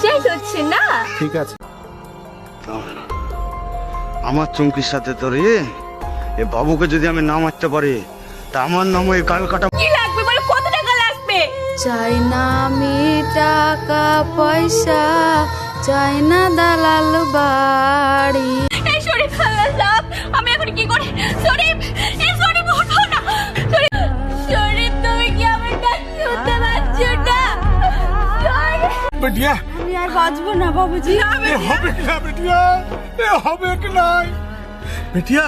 বিশ্বাস হচ্ছে না। ঠিক আছে, আমার চুমকির সাথে তোর এ বাবুকে যদি আমি না মারতে পারি তা আমার নামও এই গাল কাটা। কি লাগবে বলে, কত টাকা লাগবে? চাই না আমি টাকা পয়সা, চাই না দালাল বাড়ি। এই শরীফ সাহেব, আমি এখন কি করি? শরীফ, এই শরীফ ওঠো না। শরীফ, তুমি কি আমার কাছে শুনতে পাচ্ছ না? বেটিয়া আমি আর বাঁচবো না বাবুজি। হবে কি না বেটিয়া, হবে কি নাই বেটিয়া?